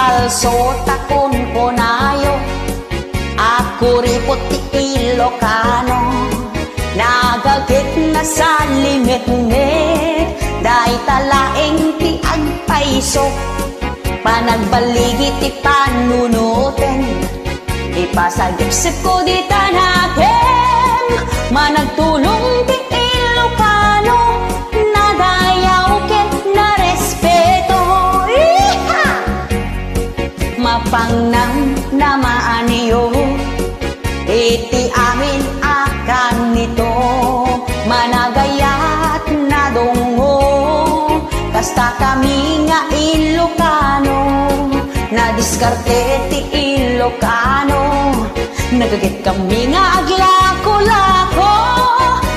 palso takon konayo. Ako ripot ti Ilocano, nagagit na sa limit-limit. Dahil talaeng ti agpaiso, panagbaligi ti panunuten. Ipasagipsip ko di tanakem, managtulong ti Ilocano, nadayaw ket na respeto. Iha! Mapangnang namaaniyo, iti amin akan nito, managayat na dongo. Kasta kami nga Ilocano, na diskarte ti Ilocano. Nagagit kami nga aglako-lako,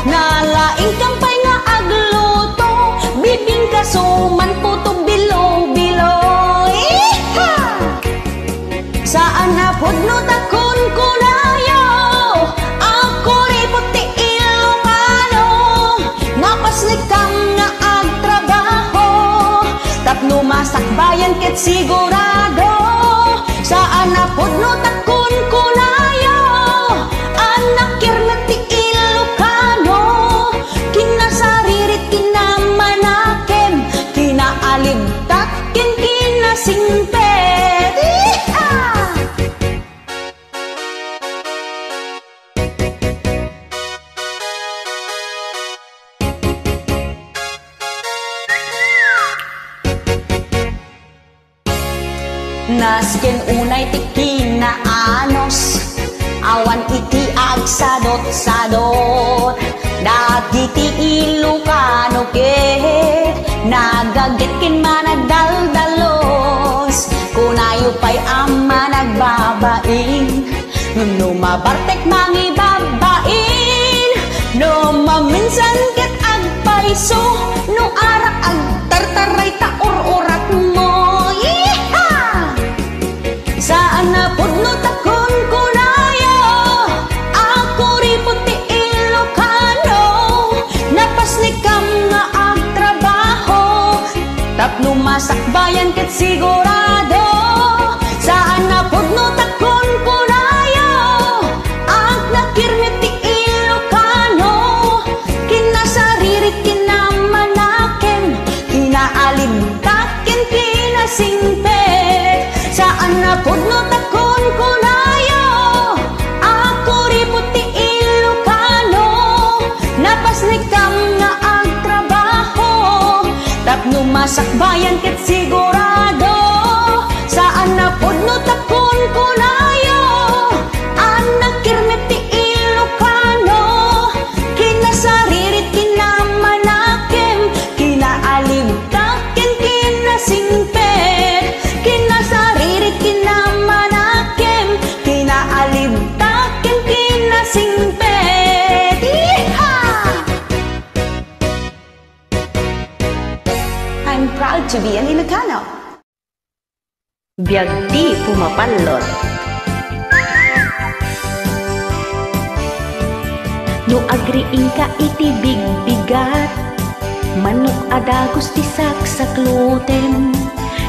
nalaing kampay nga agluto. Bibing kasuman puto bilo-bilo. Iha! Saan na pudno takon kunayo, ako ripot ti Ilocano. Napaslikam nga agtrabaho, tapno masakbayan ket sigurado. Saan na pudno takon kunayo, anak kirmet ti Ilocano. Kinasaririt kinamanakem, kinaaligtat ken kinasingpet. Iha! Nasken unay ti kinaanos, awan iti agsadot-sadot. Dagiti Ilocano ket nagagit kin managdaldalos. Kunayo pa'y ama nagbabain, no mabartek mangibabain. No maminsan ket agpaiso, no arak agtartaray taor-orat mo. Saan na pudno takon kunayo, ako ripot ti Ilocano. Napaslikam nga agtrabaho, tapno masakbayan ket sigurado. Saan na pudno takon kunayo, ag nakirmet ti Ilocano. Kinasaririt kinamanakem, kinaaligtat ken kinasingpet. Saan na pudno takon kunayo, ako ripot ti Ilocano. Napaslikam nga agtrabaho, tapno masakbayan ket sigurado. Saan na pudno takon kunayo, anak kirmet ti Ilocano. Kinasaririt kinamanakem, kinaaligtat ken kinasingpet. Kinasaririt kinamanakem, kinaaligtat ken kinasingpet. Iha! I'm proud to be an Ilocano. Biag di pumapalot. No agriing ka iti bigbigat, manok adagos ti saksakluten.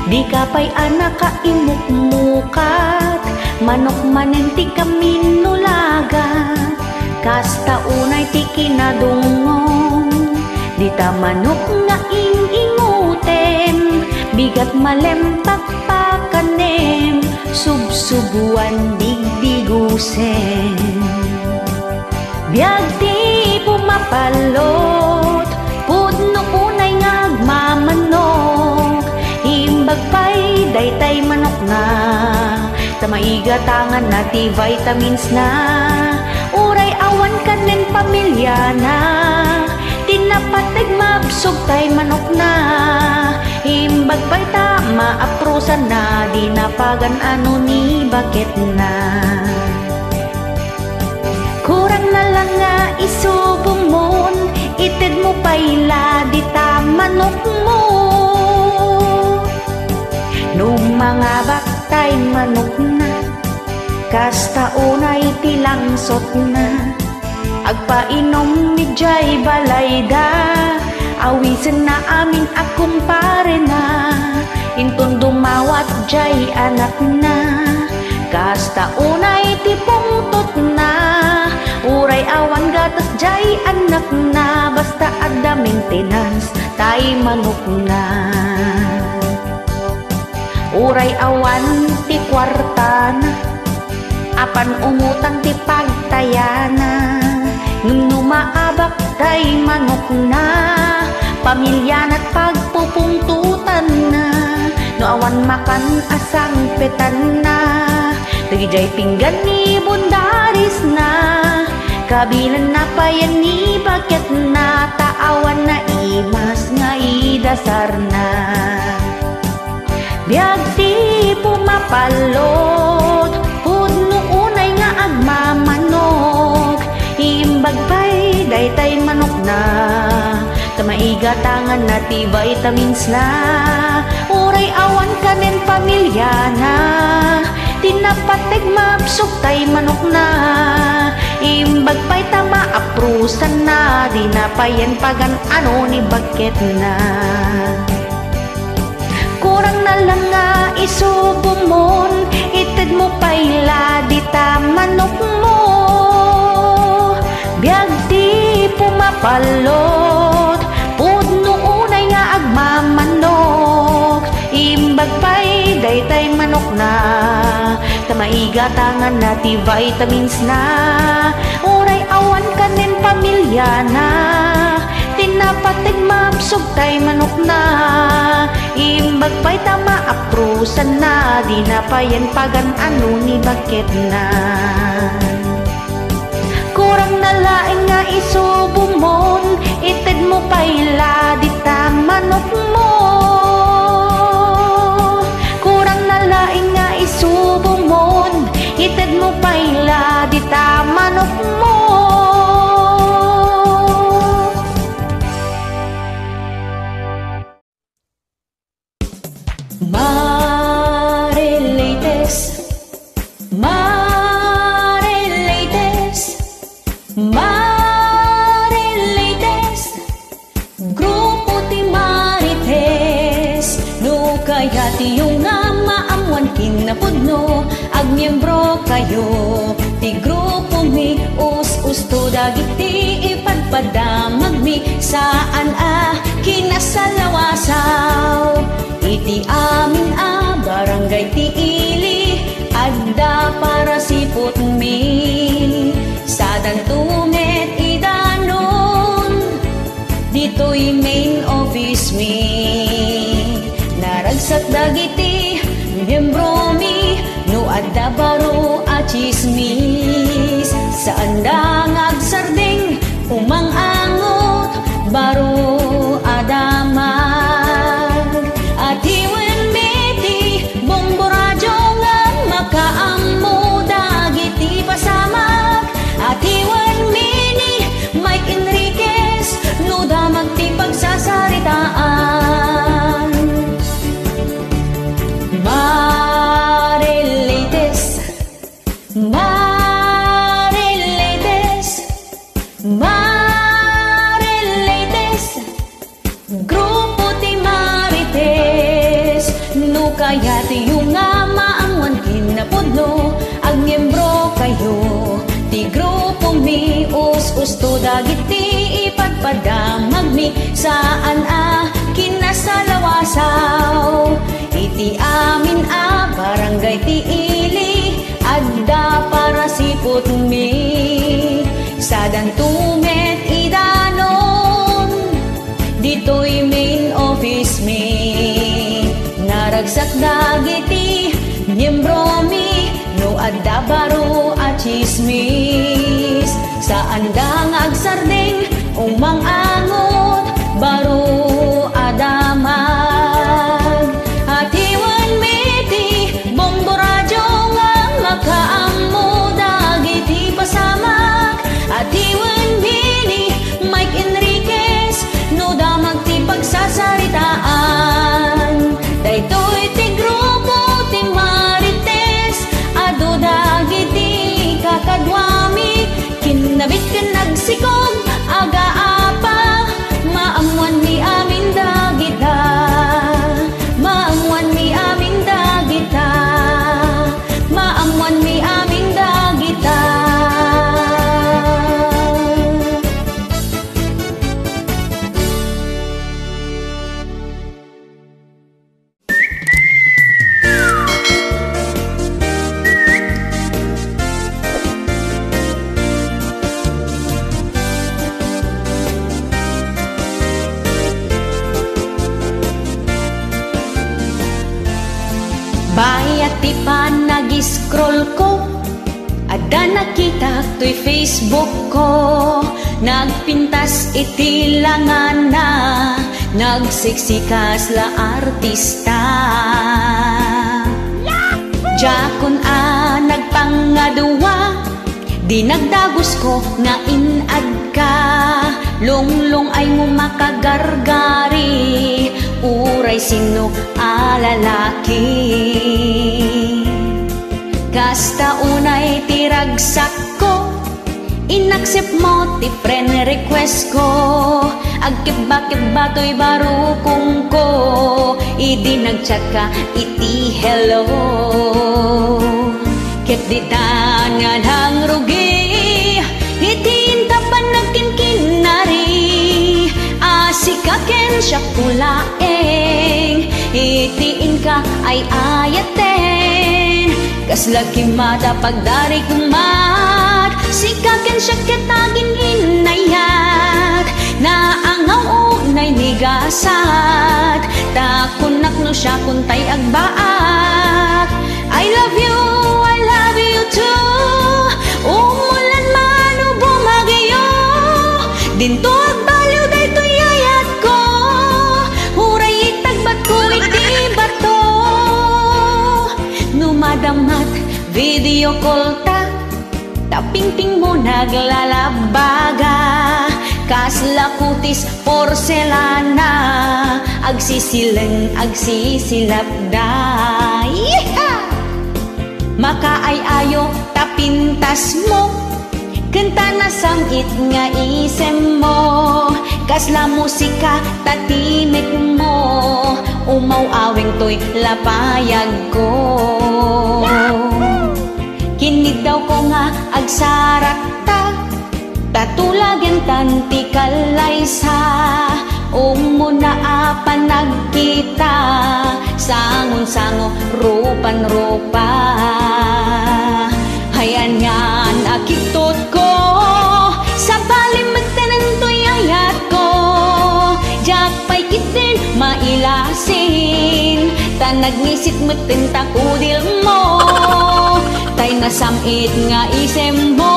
Di ka pa'y anak ka imukmukat, manok manen ti kaminulagat. Kasta unay ti kinadungong, di ta manok nga inginguten. Bigat malempak pakanem, subsubuan digdigusen. Biag di pumapalot, pudno unay ngagmamanok. Himbag pa'y daytay manok na, tamaigatangan na ti vitamins na. Uray awan kanen pamilya na, tinapatag mabsog tay manok na. Himbag pa'y tama aprosan na, di napagan ano ni bakit na. Kurang na lang nga isubumon, ited mo pa'y ladi ta manok mo. Nung mga baktay manok na, kasta unay tilangsot na. Agpainom ni Jay Balayda, awisan na amin akumpare na. Intun dumawa at jay anak na, kasta unay tipungtot na, uray awan gatas jay anak na, basta ada maintenance tay manok na. Uray awan ti kwartan, apan umutang ti pagtayana, ngem maabak tay manok na, pamilya na't pagpupungtutan na, no awan makan asang petan na, tagijay pinggan ni bundaris na, kabilan na payan ni bakit na, taawan na imas nga idasar na. Biag ti pumapalot, pudno unay nga agmamanog, iimbag pa'y daytay manok na, tamaiga tangan na ti vitamins na, uray awan kanen pamilya na, tinapateg mapsok tay manok na, iimbag pa'y tama aprusan na, di na payan pagan ano ni bakit na. Kurang na lang nga isubong mon, ited mo pa'y ladita manok mo, biag di pumapalot, pudno unay nga agmamanok, imbag pa'y daytay manok na, tamaiga tangan na ti vitamins na, uray awan kanen pamilya na, tinapateg mapsog tay manok na, imbag pa'y tama aprusan na, di na payan pagan ano ni bakit na. Kurang na laing nga isubong mon, ited mo pa'y ladita manok mo, kurang na laing nga isubong mon, ited mo pa'y ladita manok mo. Marilates, Marilates, Marilates, grupo ti Marites, no kaya ti yung nga maamuan kinapudno, agmiyembro kayo, ti grupo mi, us-usto dagiti ipadpadamag mi, saan kinasalawasaw, iti amin barangay ti ili, adda para sipot mi, sa dantumet idanon, dito'y main office mi, naragsak dagiti miyembro mi, no adda baro a chismis, saan da ngagsarding umang-angot, baro adamag, at iwan beti bomboradyo nga makaammo dagiti pasamak, at iwan mini Mike Enriquez no damag ti pagsasaritaan. Marilates, Marilates, Marilates, grupo ti Marites, no kaya ti yung nga maamuan kinapudno, agmiyembro kayo, ti grupo mi, us-usto dagiti ipadpadamag mi, saan kinasalawasaw, iti amin barangay ti ili, adda para sipot mi, sa dantumet idanon, dito'y main office mi, naragsak dagiti miyembro mi, no adda baro a chismis, saan da ngagsarding umang-angot, baro adamag, at iwan miti bomboradyo nga makaammo dagiti pasamak, at iwan bini Mike Enriquez no damag ti pagsasaritaan, daytoy ti grupo ti Marites, adu dagiti kakadwami, kinabit ka nagsikog Bayat ti pa nag-scroll ko, ada nakita to'y Facebook ko. Nagpintas iti langan na, nagsiksikas la artista. Jakon nagpangaduwa, di nagdagos ko nga inad ka. Lunglong ay mo makagargari, uray sino alalaki. Kasta unay tiragsak ko, inaccept mo ti friend request ko. Agkiba-kiba to'y barukong ko, idi nagchat ka iti hello. Ket di tangan hang rugi, itiin ta pa nagkinkinari. Asikaken siya kulaeng, itiin ka ay ayaten. Kaslagi mata pagdari kumat, sikaken siya ketagin hinayat. Naangaw unay nigasat, takunak no siya kuntay agbaat. I love you too, umulan man o bumagyo, dinto agbaliw dayto yayat ko, huray itagbat ko iti bato. Numadamat video call ta, tapingping mo naglalabaga. Kasla kutis porselana, agsisilang agsisilapda. Makaay-ayo tapintas mo, kanta na samit nga isem mo. Kasla musika tatimik mo, umaw-awing to'y lapayag ko. Kinid daw ko nga agsarak ta, tatulagen tanti kalaysa. Umuna apan nagkita, sangon-sango rupan-rupa. Hayan yan akitot ko, sa balimagtanan to'y ayat ko. Jakpay kitin mailasin, tanagnisit matin takudil mo. Tay nasamit nga isem mo,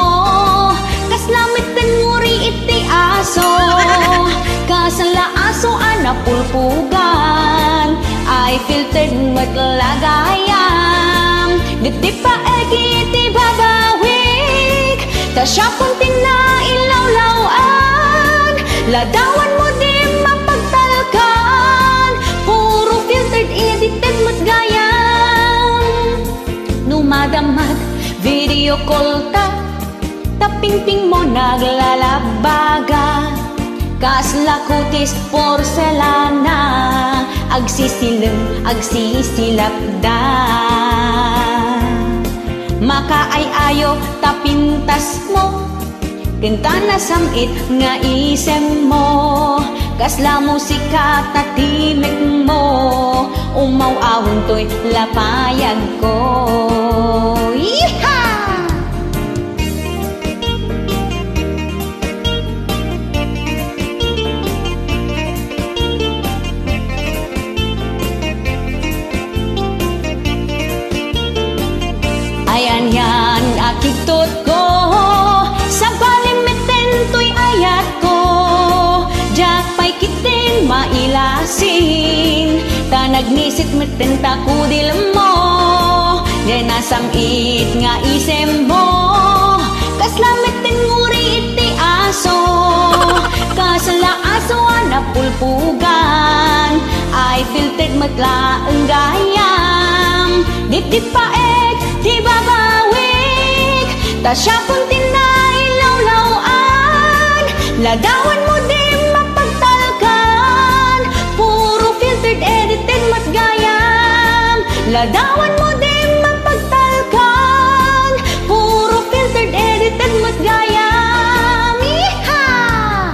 kaslamitan nguri iti aso. Kasala aso anapulpugan, ay filtered matlagayam. Diti pa egi iti babawik, ta siya puntin na ilawlawan. Ladawan mo di mapagtalkan, puro filtered edited matgayam. Numadamat video call ta, tapingping mo naglalabaga. Kasla kutis porselana, agsisilang agsisilapda. Makaay-ayo tapintas mo, kanta na samit nga isem mo. Kasla musika tatimik mo, umaw-awon to'y lapayag ko. Yeehaw! Ayan yan akitot ko, sa balimiten to'y ayat ko. Jakpay kitin mailasin, tanagnisit meten takudil mo. Yan nasamit nga isem mo, kaslameten nguri iti aso. Kasala aso anapulpugan, ay filtered matlaang gayam. Diti paeg di babawik, ta siya puntin na ilawlawan. Ladawan mo di mapagtalkan, puro filtered edited matgayam. Ladawan mo di mapagtalkan, puro filtered edited matgayam. Yeehaw!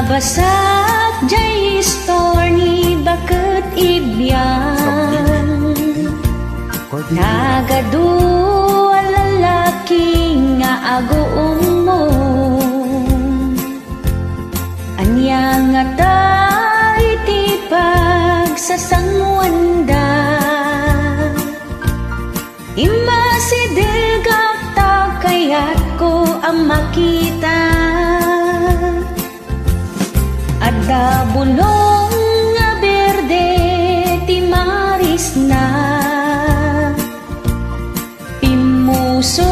Mabasak jay story bakit ibyan Nagadu lalaki nga agoong mo Anya nga tayo ti pagsasangwanda Imasidilgak ta kayat ko ang makita Ada bulong nga berde ti maris na Pimuso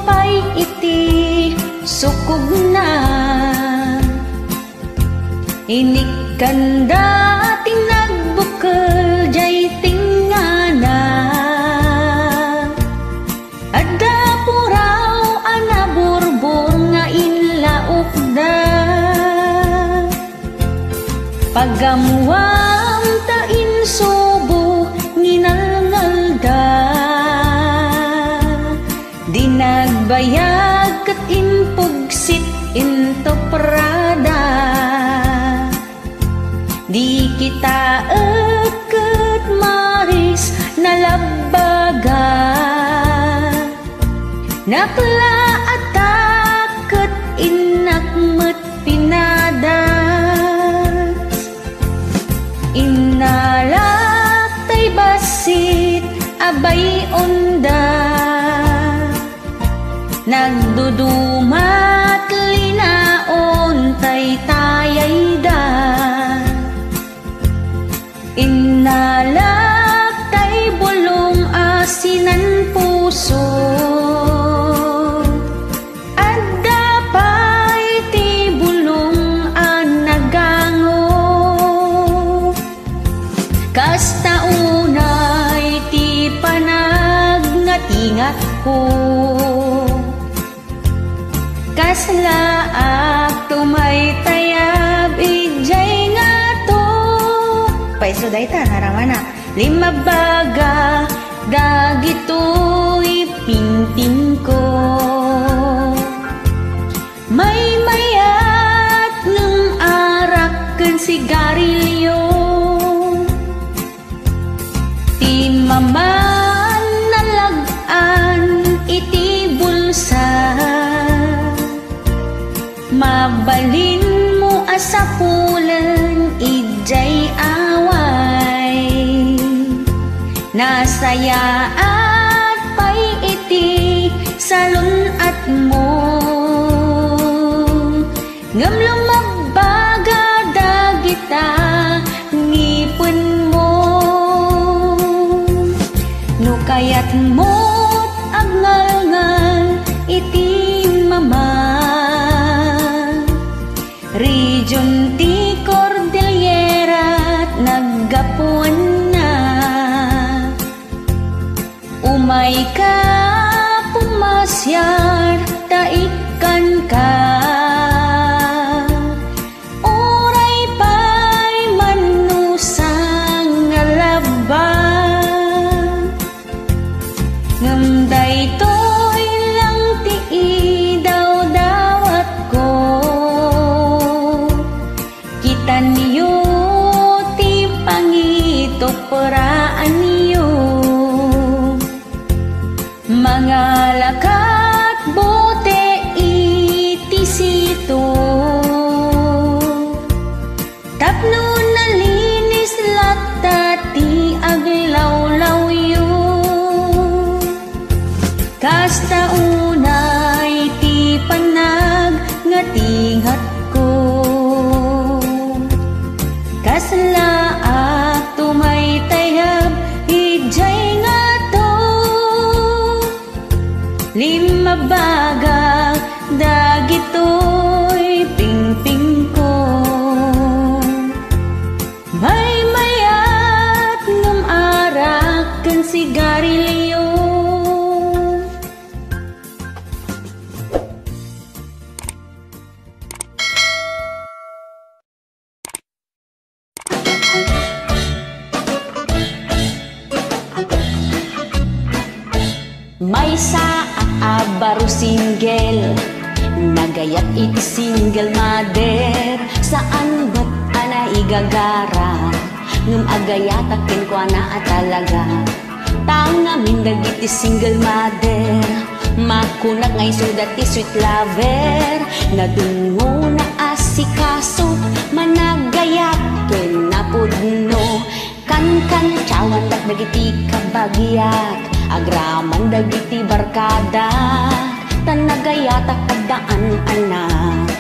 pay iti sukog na Inikanda ting nagbukal jay tingana Ada puraw anaburbur nga inlaok da Pagamuam ta insubo nginalngal da Di nagbayag kat impugsit into prada Di kita eket maris nalabaga Nakla ataket inakmet pinada Inalak tay basit abay onda Nagdudumat linaon tay tayay da Inalak tay bulong asinan puso Adda pay ti bulong anagango Kasta unay ti panagnatingat ko Kaslaak tumay tayab ijay nga to Paiso dayta naramana Lima baga dagito ipinting ko May mayat ng arak ken sigarilyo Ti maman nalagan iti bulsa Mabalin mo asapulan ijay away Nasaya at pay iti salon at mo Ngam lumabaga dagita ngipon mo No kayat mo't agngal-ngal iti mama Region ti Cordillera naggapuan na Umay ka pumasyar taikan ka Oray pa'y manusang ngalaban Ngamday to'y lang ti idaw dawat ko Niyo ti pangito paraan niyo Mga lakat bote iti sito Tapno nalinis latta ti aglawlaw yu Kasta unay ti panag ngatingat Kaslaak tumay tayab ijay nga to Lima baga dagito'y pingping ko May mayat ngam arak ken sigarilyo May saak baru single Nagayat iti single mother Saan ba't ana igagara ngum agayatakin ko na talaga. Tanga min dagiti single mother, makunak ngay sudati sweet lover. Nadungo na asikaso, managayakin na pudno. Kan cawan dak dagiti kabagiat, agraman dagiti barkada. Tanagayatak adaan anak,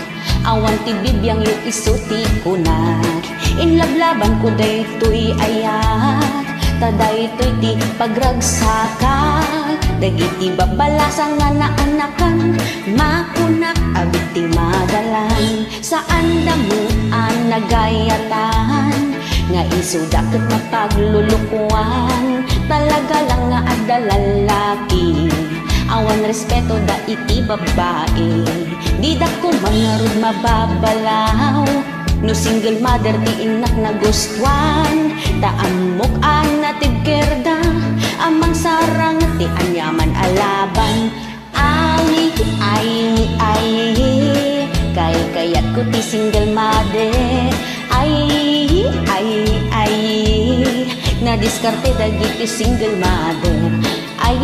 awan ti bibiyang yu isuti kunak. Inlablaban ko daytoy ayat, tadaytoy ti pagragsakan. Dagiti babalasan nga naanakan, makunak abit ti madalan. Saan damuan nagayatan, nga isudaket mapaglulukuan. Talaga lang nga adda lalaki, awan respeto da iti babae. Di da ko mangarod mababalaw, no single mother ti inak na gustuan. Taamok na tigkerda, amang sarang ti anyaman alaban. Ay, kay kayat ko ti single mother. Ay, nadiskarte dagiti single mother. Ay,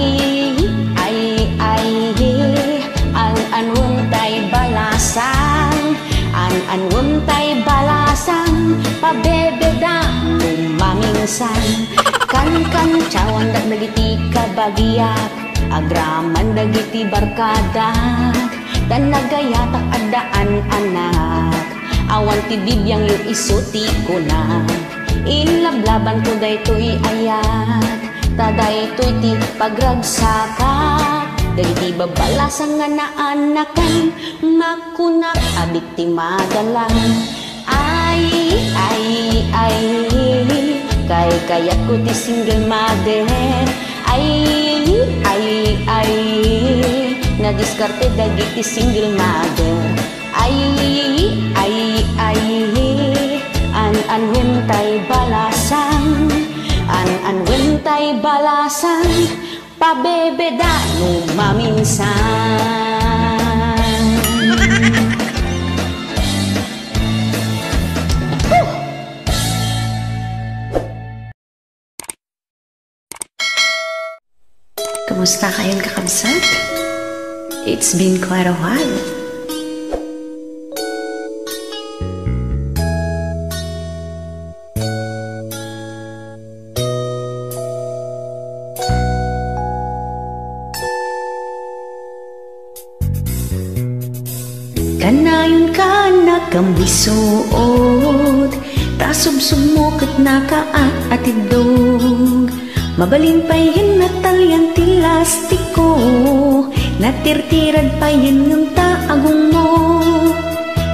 an tay balasan, an tay balasan, pabebeda maminsan. Kan cawan dak dagiti kabagiat, agraman dagiti barkada. Dan nagayatak adaan anak, awan ti bibiyang yu isuti kunak. Inlablaban ko daytoy ayat, tadaytoy ti pagragsakan. Dagiti babalasan nga naanakan, makunak abik ti madalan. Ay, kay kayat ko ti single mother. Ay, nadiskarte dagiti single mother. Ay, an wentay balasan, an wentay balasan, pabebeda no maminsan. Kamusta kayong kakabsat? It's been quite a while. Kanayon ka na kambisuot, tasubsub mo kat nakaat atidog. Mabalin pa yun na talyan ti lastiko, natirtirad pa yun yung taagong mo.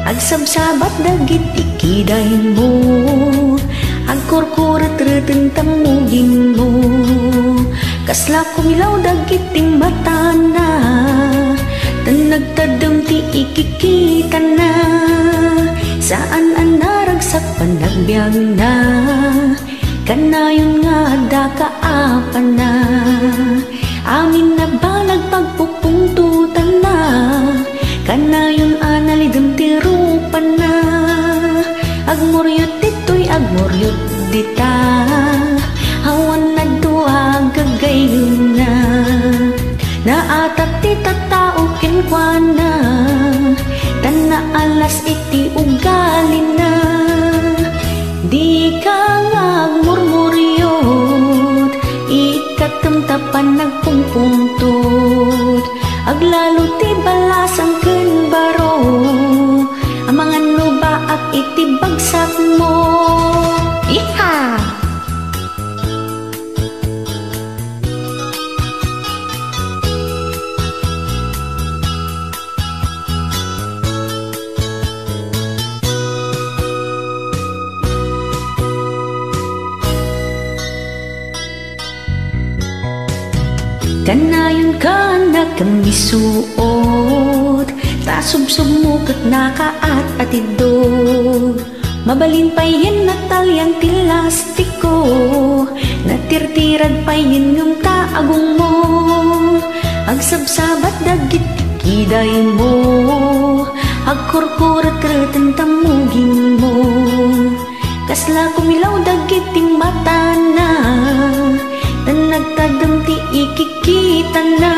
Agsabsabat dagit ikiday mo, agkurkurat retentang mugin mo. Kasla kumilaw dagit ting mata na, tan nagtadam ti ikikita na. Saan ang naragsak panagbiag na, kanayon nga dakaapan na. Amin na balag pagpupungtutan na, kanayon analidam ti rupan na. Agmuryot dito'y agmuryot dita, hawan na duha gagayon na. Naatat ti tatao kenkwana, tan naalas iti ugali na. Di ka ngagmurmuryot, ikatamtapan nagpungpungtot. Aglalo ti balasang ken baro, amangan no ba at iti bagsak mo. Iha! Kanayon ka na kambisuot, tasubsub mo kat nakaat atidog. Mabalin pa yun na talyang ti lastiko, natirtirad pa yun yung taagong mo. Agsabsabat dagit kiday mo, agkurkurat retentang mugin tingin mo. Kasla kumilaw dagit ti mata na, tan nagtadam ti ikikita na.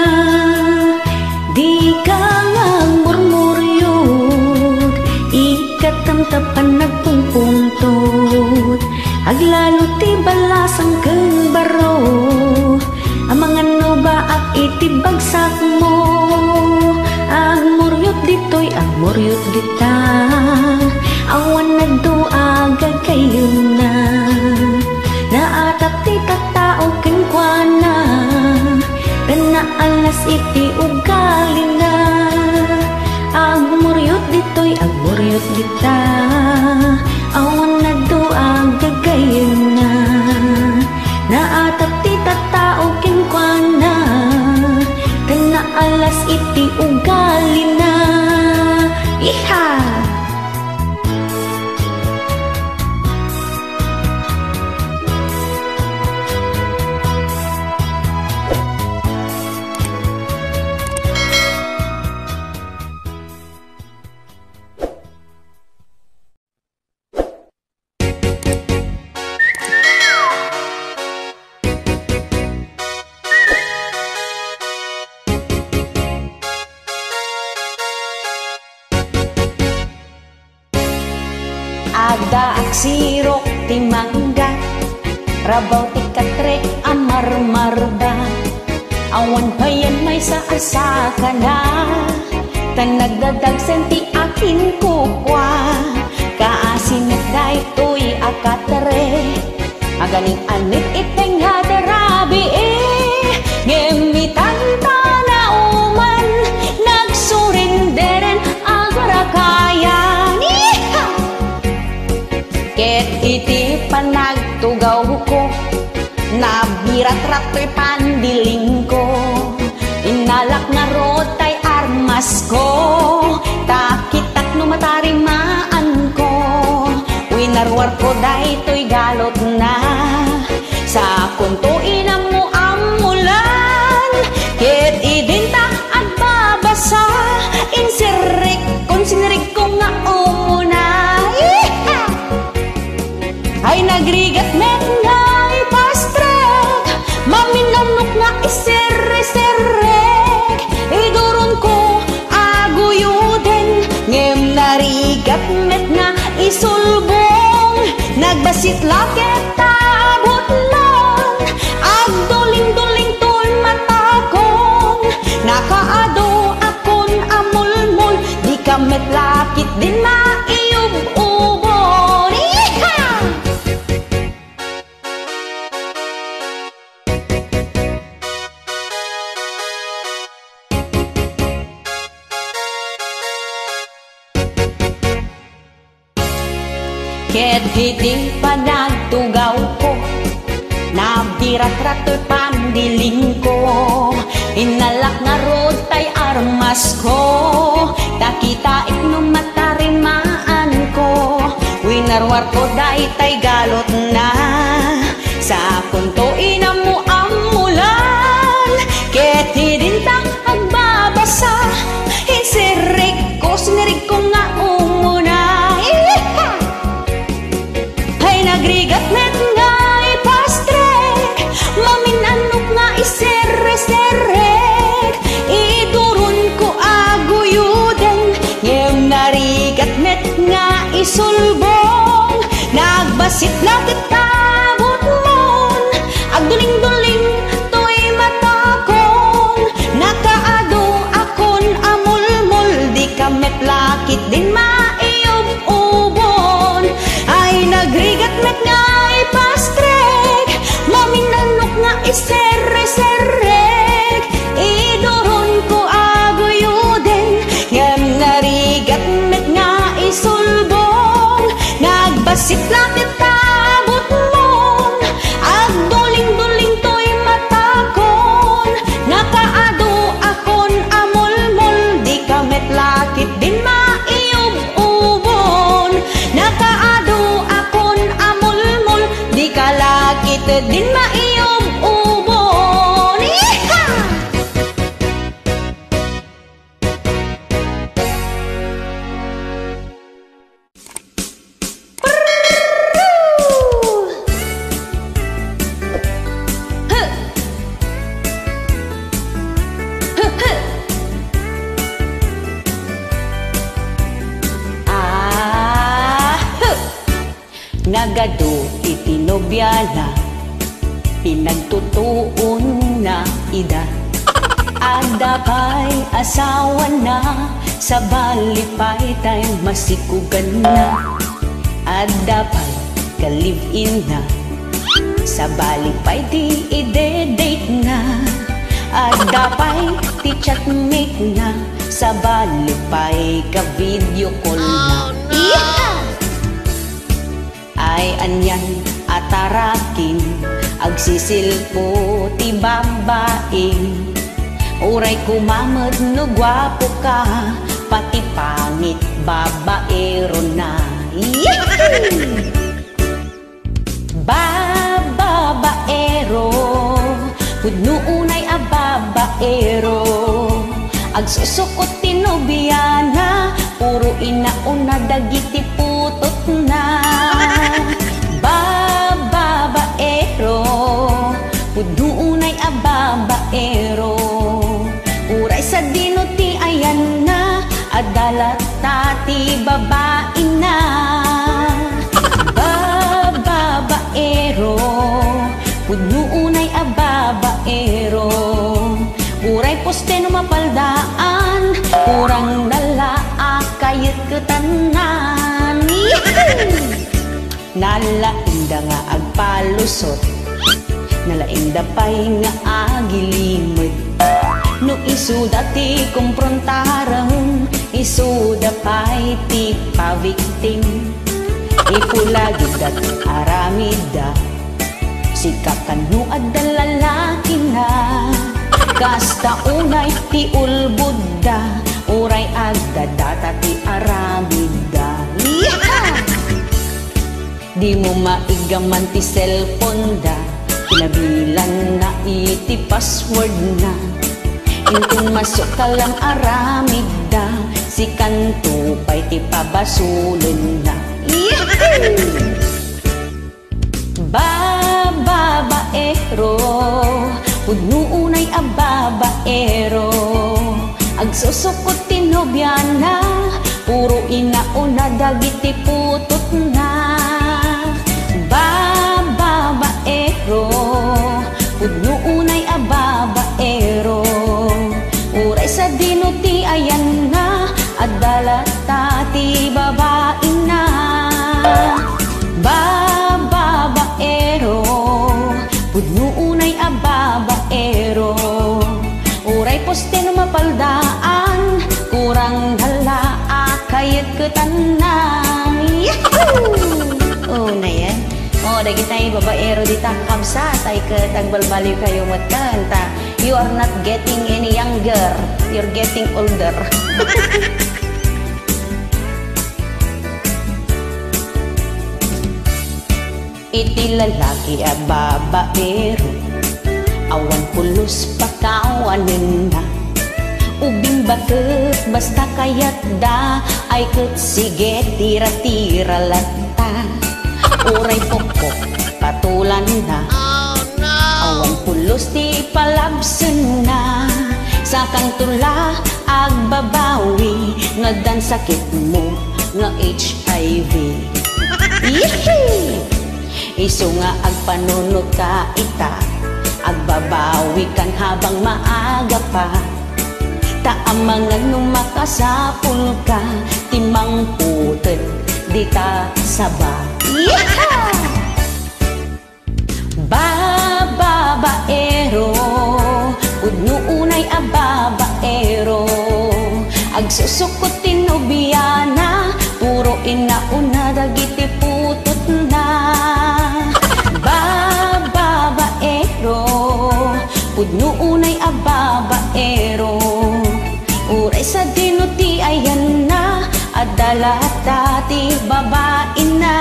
Di ka nga murmuryod, ikatamtapan nagpungpungtot. Aglalo ti balasang keng baro, amang ano ba at itibagsak mo. Agmuryot dito'y agmuryot dita, awan na do aga kayo na. Naatap ti tattao ken kuana, penaalas iti ugali na. Agmuryot dito'y agmuryot dita, awan na do aga kayo na. Naatap ti tattao ken kuana, penaalas iti ugali na. Iha! Ada aksirok ti mangga, rabaw ti katre amar-marda. Awan payan may saasa ka na, tan nagdadagsen ti akin kukwa. Kaasinet da ito'y akatre, aganing anit iteng hadarabi ngemitan ta na uman, nagsurinderen agarakayan. Ket iti panagtugaw ko, nabirat-rat to'y pandiling ko. Inalak na rotay armas ko, takitak no matarimaan ko. Winarwar ko day to'y galot na, sa kunto inam mo amulan. Ket idinta agbabasa, insirik kon sinirig ko nga umuna. Ay nagrigat met nga ipastrek, maminanok nga iserre-serrek. Iduron ko aguyuden, ngem narigat met nga isulbong. Nagbasit laket tabot lang, agduling-duling ton matakong. Nakaado akon amulmul, di ka met lakit din maiyub-ubon. Ket hiti panagtugaw ko, nabirat-rat to'y pandiling ko. Inalak nga rotay armas ko, takita no matarimaan ko. Winarwar ko daytay galot na, sa kunto inam mo amulan. Ket hidintang agbabasa, insirik ko sinirig ko nga umuna. Nagrigat met nga ipastrek, maminanok nga iserre-serrek. Idurun ko aguyuden, ngem narigat met nga isulbong. Nagbasit lakit tabot mon, agduling-duling to'y matakong. Nakaado akon amulmul, di ka met lakit din maiyub-ubon. Ay nagrigat met nga ipastrek, maminanok nga iserre-serrek. Iduron ko aguyuden, ngem narigat met nga isulbong. Nagbasit lakit tabot mon, agduling-duling to'y matakon. Nakaado akon amulmul, di ka met lakit din maiyub-ubon. Nakaado akon amulmul, di ka lakit din maiyub-ubon. Iha! tinobya na, pinagtutuon na ida. Ada pa'y asawa na, sa balipay tayo masikugan na. Ada pa'y ka-live-in na, sa balipay di ide-date na. Ada pa'y ti-chatmate na, sa balipay ka-video call na. Ay anyan atarakin, agsisilpo ti babaeng. Uray kumamat no gwapo ka, pati pangit babaero na. Babaero, pudno unay a babaero. Agsusukot ti nobya na, puro inauna dagiti putot na. Babaero, pudno unay a babaero. Uray sa dinuti ayan na, adalat tati babae na. Babaero, pudno unay a babaero. Uray poste no mapaldaan, kurang nala kayat ketanan. Nalainda nga agpalusot, nalainda pa'y nga agilimod. No isuda ti kumprontarang, isuda pa'y ti pavictim. Ipulagid at aramida, sikakan no adda lalaki na. Kasta unay ti ulbudda, uray agda data ti aramida. Di mo maigaman ti cellphone da, pinabilan na iti password na. Intun masuk ka lang aramid da, si kanto pa'y ti pabasulon na. Babaero, pudno unay a babaero. Agsusukot ti nobya na, puro inauna dagiti putot na. Babaero, pudno unay a babaero. Uray sa dinuti ayan na, adala tati babae na. Babaero, pudno unay a babaero. Uray poste no mapaldaan, kurang hala kayat ketanan. Oh na yan. Oh, dagi tayo babaero di tangkamsa, tayo katagbalbaliw kayo matanta. You are not getting any younger, you're getting older. Iti lalaki a babaero, awan pulos pakawanin na. Ubing bakit basta kayat da, ay ket sige tira-tira lata. Uray pokpok patulan na, awan pulos ti palabsen na. Sa kantula agbabawi, nga dan sakit mo nga HIV. Isu nga agpanunod ka ita, agbabawi kan habang maaga pa. Taamangan nung makasapul ka, timang putet di ta saba. Babaero, pudno unay a babaero. Agsusukot ti nobya na, puro inauna dagiti putot na. Babaero, pudno unay a babaero. Uray sa dinuti ayan na, adala tati babae na.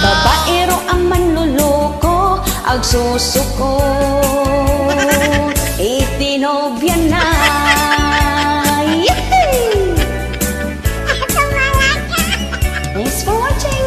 Babaero ang manluloko, agsusuko itinobya na. Thanks for watching.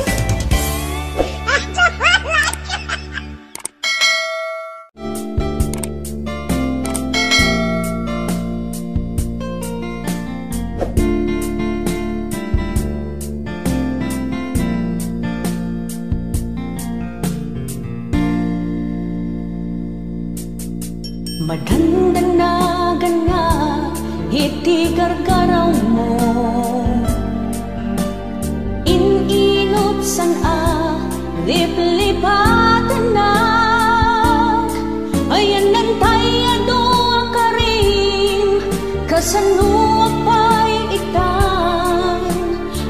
Madandanagan nga iti gargaraw mo, ininot san liplipatan na ayan nantay ado akarim kasanuak pa'y itan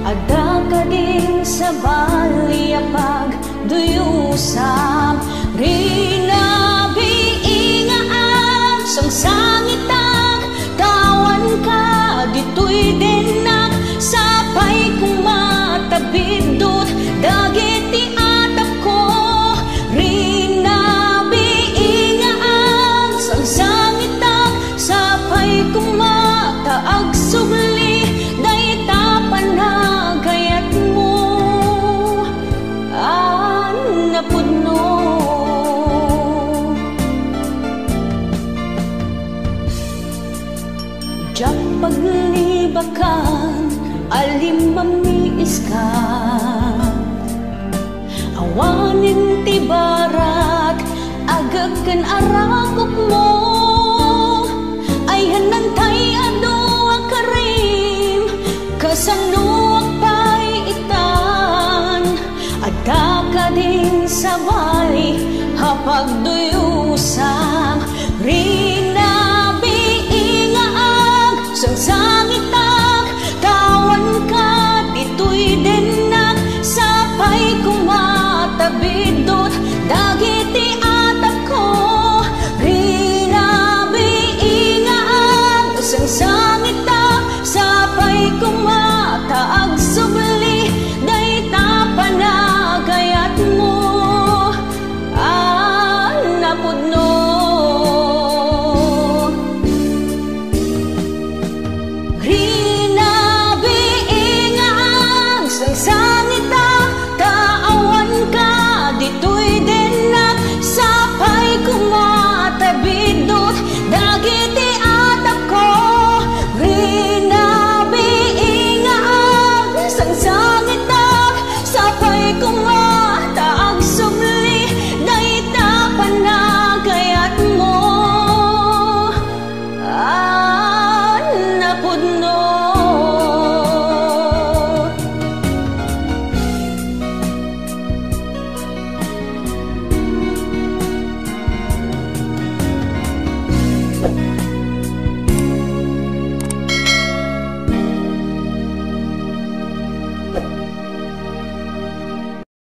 ada ka din sa baliyapag duyusam rinabi ingaag sangsangitag tawan ka dito'y denak sapay kung matabidot dagiti atap ko rinabi ingaag sangsangitag sapay kung mataag sugli dayta panagayat mo napudno jak paglibakan alim mamiis ka awanin ti barak agag kan aragop mo ay hanantay ado akarim kasanuak pa'y itan ada ka din sa bali hapag duyo